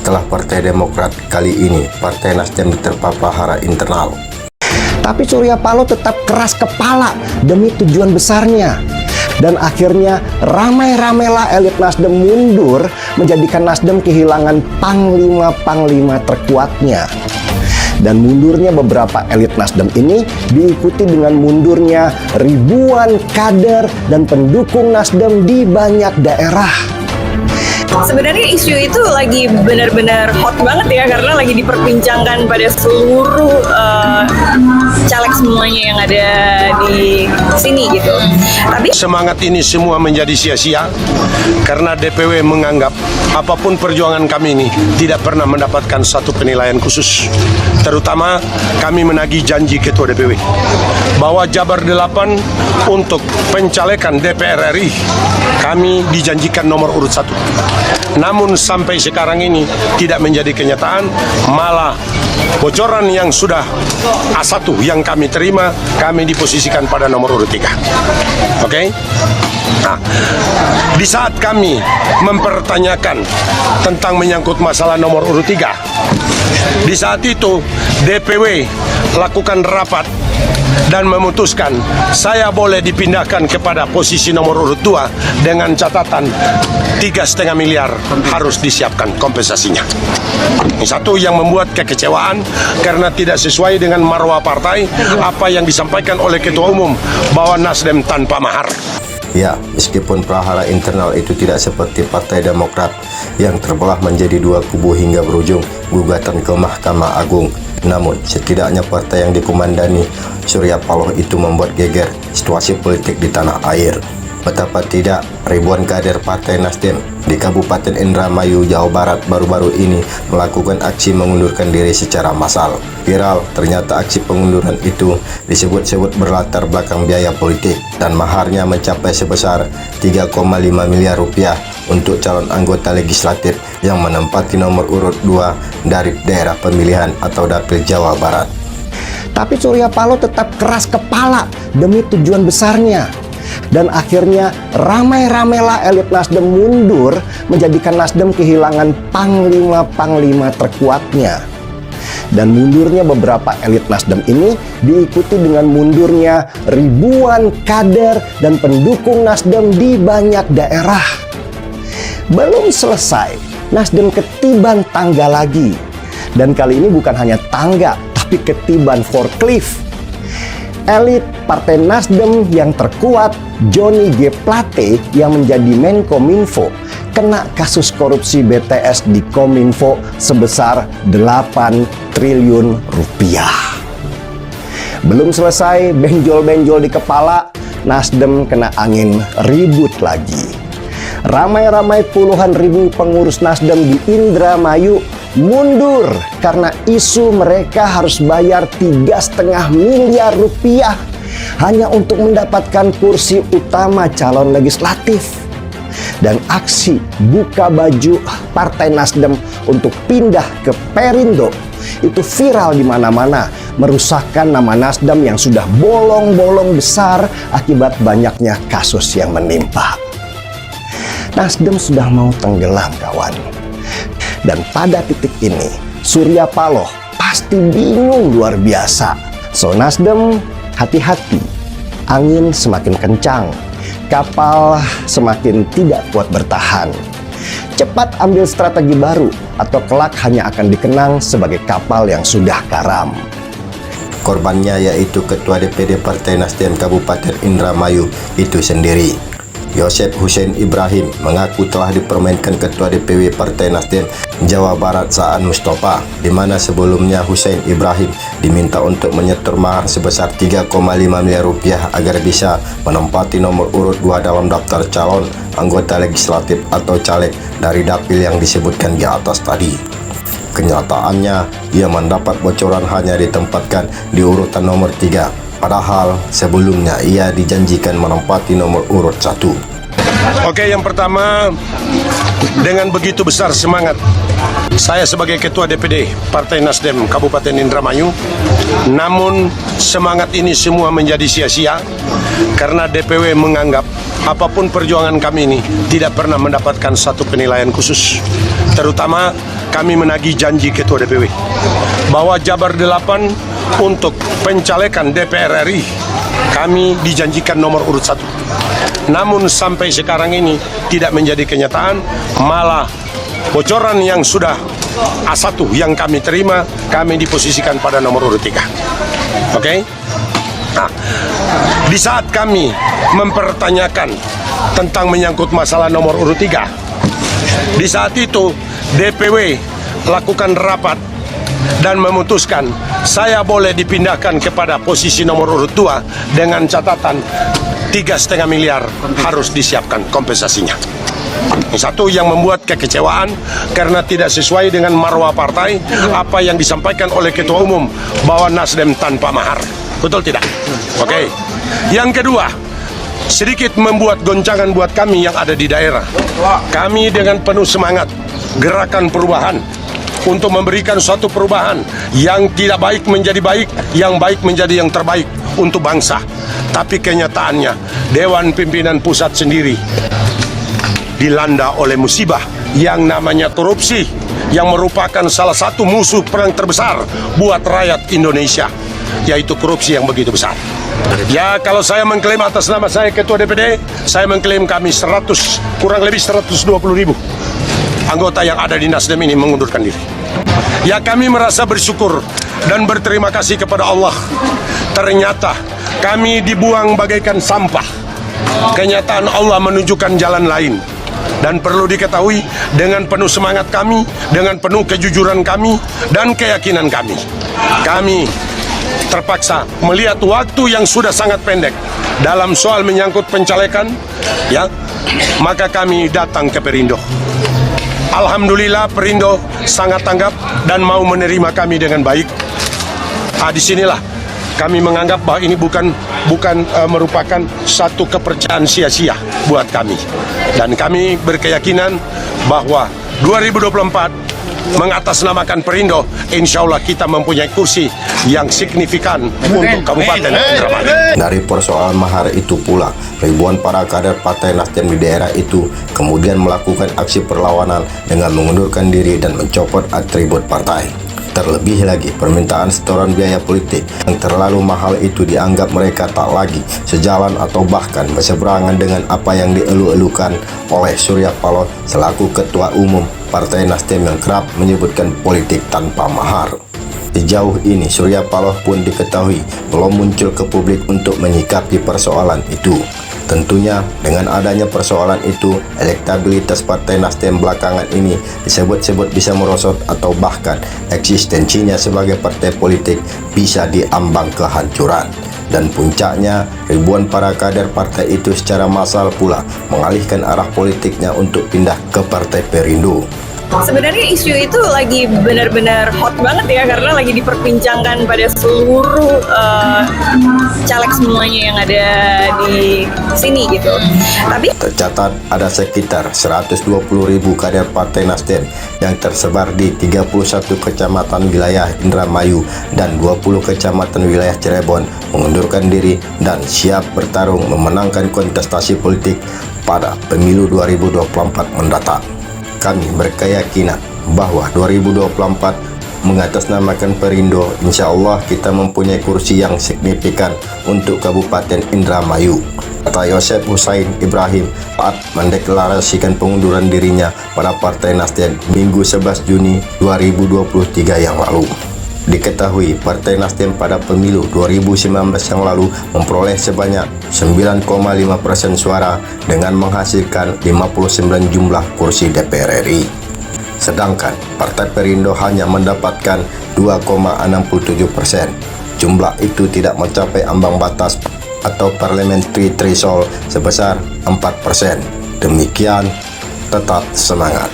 setelah Partai Demokrat, kali ini Partai Nasdem diterpa prahara internal. Tapi Surya Paloh tetap keras kepala demi tujuan besarnya. Dan akhirnya ramai-ramailah elit Nasdem mundur, menjadikan Nasdem kehilangan panglima-panglima terkuatnya. Dan mundurnya beberapa elit Nasdem ini diikuti dengan mundurnya ribuan kader dan pendukung Nasdem di banyak daerah. Sebenarnya isu itu lagi benar-benar hot banget ya, karena lagi diperbincangkan pada seluruh caleg semuanya yang ada di sini gitu. Tapi semangat ini semua menjadi sia-sia karena DPW menganggap apapun perjuangan kami ini tidak pernah mendapatkan satu penilaian khusus. Terutama kami menagih janji Ketua DPW bahwa Jabar 8 untuk pencalekan DPR RI kami dijanjikan nomor urut 1. Namun sampai sekarang ini tidak menjadi kenyataan, malah bocoran yang sudah A1 yang kami terima, kami diposisikan pada nomor urut 3. Oke? Nah, di saat kami mempertanyakan tentang menyangkut masalah nomor urut 3, di saat itu DPW lakukan rapat dan memutuskan saya boleh dipindahkan kepada posisi nomor urut 2 dengan catatan 3,5 miliar harus disiapkan kompensasinya. Satu yang membuat kekecewaan karena tidak sesuai dengan marwah partai apa yang disampaikan oleh Ketua Umum bahwa Nasdem tanpa mahar. Ya, meskipun prahara internal itu tidak seperti Partai Demokrat yang terbelah menjadi dua kubu hingga berujung gugatan ke Mahkamah Agung, namun setidaknya partai yang dikomandani Surya Paloh itu membuat geger situasi politik di tanah air. Betapa tidak, ribuan kader Partai Nasdem di Kabupaten Indramayu, Jawa Barat baru-baru ini melakukan aksi mengundurkan diri secara massal. Viral, ternyata aksi pengunduran itu disebut-sebut berlatar belakang biaya politik dan maharnya mencapai sebesar 3,5 miliar rupiah untuk calon anggota legislatif yang menempati nomor urut 2 dari daerah pemilihan atau dapil Jawa Barat. Tapi Surya Paloh tetap keras kepala demi tujuan besarnya. Dan akhirnya ramai-ramailah elit Nasdem mundur, menjadikan Nasdem kehilangan panglima-panglima terkuatnya. Dan mundurnya beberapa elit Nasdem ini diikuti dengan mundurnya ribuan kader dan pendukung Nasdem di banyak daerah. Belum selesai, Nasdem ketiban tangga lagi. Dan kali ini bukan hanya tangga, tapi ketiban forklift. Elit Partai Nasdem yang terkuat, Johnny G. Plate yang menjadi Menkominfo, kena kasus korupsi BTS di Kominfo sebesar 8 triliun rupiah. Belum selesai benjol-benjol di kepala, Nasdem kena angin ribut lagi. Ramai-ramai puluhan ribu pengurus Nasdem di Indramayu mundur karena isu mereka harus bayar 3,5 miliar rupiah hanya untuk mendapatkan kursi utama calon legislatif. Dan aksi buka baju Partai Nasdem untuk pindah ke Perindo itu viral di mana-mana, merusakkan nama Nasdem yang sudah bolong-bolong besar akibat banyaknya kasus yang menimpa. Nasdem sudah mau tenggelam, kawan. Dan pada titik ini, Surya Paloh pasti bingung luar biasa. So Nasdem, hati-hati. Angin semakin kencang, kapal semakin tidak kuat bertahan. Cepat ambil strategi baru, atau kelak hanya akan dikenang sebagai kapal yang sudah karam. Korbannya yaitu Ketua DPD Partai Nasdem Kabupaten Indramayu itu sendiri. Yosep Hussein Ibrahim mengaku telah dipermainkan Ketua DPW Partai Nasdem Jawa Barat Saan Mustafa, di mana sebelumnya Hussein Ibrahim diminta untuk menyetor mahar sebesar 3,5 miliar rupiah agar bisa menempati nomor urut 2 dalam daftar calon anggota legislatif atau caleg dari dapil yang disebutkan di atas tadi. Kenyataannya, ia mendapat bocoran hanya ditempatkan di urutan nomor 3. Padahal sebelumnya ia dijanjikan menempati nomor urut 1. Oke, yang pertama, dengan begitu besar semangat saya sebagai Ketua DPD Partai Nasdem Kabupaten Indramayu, namun semangat ini semua menjadi sia-sia karena DPW menganggap apapun perjuangan kami ini tidak pernah mendapatkan satu penilaian khusus. Terutama kami menagih janji Ketua DPW bahwa Jabar 8 untuk pencalekan DPR RI kami dijanjikan nomor urut 1. Namun sampai sekarang ini tidak menjadi kenyataan, malah bocoran yang sudah A1 yang kami terima, kami diposisikan pada nomor urut 3. Oke? Nah, di saat kami mempertanyakan tentang menyangkut masalah nomor urut 3, di saat itu DPW lakukan rapat dan memutuskan saya boleh dipindahkan kepada posisi nomor urut 2 dengan catatan 3,5 miliar harus disiapkan kompensasinya. Ini satu yang membuat kekecewaan karena tidak sesuai dengan marwah partai apa yang disampaikan oleh Ketua Umum bahwa Nasdem tanpa mahar. Betul tidak? Oke. Yang kedua, sedikit membuat goncangan buat kami yang ada di daerah. Kami dengan penuh semangat gerakan perubahan untuk memberikan suatu perubahan yang tidak baik menjadi baik, yang baik menjadi yang terbaik untuk bangsa. Tapi kenyataannya Dewan Pimpinan Pusat sendiri dilanda oleh musibah yang namanya korupsi, yang merupakan salah satu musuh perang terbesar buat rakyat Indonesia, yaitu korupsi yang begitu besar. Ya, kalau saya mengklaim atas nama saya Ketua DPD, saya mengklaim kami kurang lebih 120.000 anggota yang ada di Nasdem ini mengundurkan diri. Ya, kami merasa bersyukur dan berterima kasih kepada Allah. Ternyata kami dibuang bagaikan sampah. Kenyataan Allah menunjukkan jalan lain. Dan perlu diketahui, dengan penuh semangat kami, dengan penuh kejujuran kami, dan keyakinan kami, kami terpaksa melihat waktu yang sudah sangat pendek dalam soal menyangkut pencalekan, ya, maka kami datang ke Perindo. Alhamdulillah Perindo sangat tanggap dan mau menerima kami dengan baik. Disinilah kami menganggap bahwa ini bukan merupakan satu kepercayaan sia-sia buat kami. Dan kami berkeyakinan bahwa 2024 mengatasnamakan Perindo, insya Allah kita mempunyai kursi yang signifikan untuk Kabupaten Indramayu. Dari persoalan mahar itu pula, ribuan para kader Partai Nasdem di daerah itu kemudian melakukan aksi perlawanan dengan mengundurkan diri dan mencopot atribut partai. Terlebih lagi, permintaan setoran biaya politik yang terlalu mahal itu dianggap mereka tak lagi sejalan atau bahkan berseberangan dengan apa yang dielu-elukan oleh Surya Paloh selaku Ketua Umum Partai Nasdem yang kerap menyebutkan politik tanpa mahar. Sejauh ini Surya Paloh pun diketahui belum muncul ke publik untuk menyikapi persoalan itu. Tentunya dengan adanya persoalan itu, elektabilitas Partai Nasdem belakangan ini disebut-sebut bisa merosot atau bahkan eksistensinya sebagai partai politik bisa diambang kehancuran. Dan puncaknya, ribuan para kader partai itu secara massal pula mengalihkan arah politiknya untuk pindah ke Partai Perindo. Sebenarnya isu itu lagi benar-benar hot banget ya, karena lagi diperbincangkan pada seluruh caleg semuanya yang ada di sini gitu. Tapi tercatat ada sekitar 120.000 kader Partai Nasdem yang tersebar di 31 kecamatan wilayah Indramayu dan 20 kecamatan wilayah Cirebon mengundurkan diri dan siap bertarung memenangkan kontestasi politik pada pemilu 2024 mendatang. Kami berkeyakinan bahwa 2024 mengatasnamakan Perindo, insya Allah kita mempunyai kursi yang signifikan untuk Kabupaten Indramayu, kata Yosef Hussein Ibrahim saat mendeklarasikan pengunduran dirinya pada Partai Nasdem Minggu 11 Juni 2023 yang lalu. Diketahui Partai Nasdem pada pemilu 2019 yang lalu memperoleh sebanyak 9,5% suara dengan menghasilkan 59 jumlah kursi DPR RI. Sedangkan Partai Perindo hanya mendapatkan 2,67%. Jumlah itu tidak mencapai ambang batas atau parliamentary threshold sebesar 4%. Demikian, tetap semangat.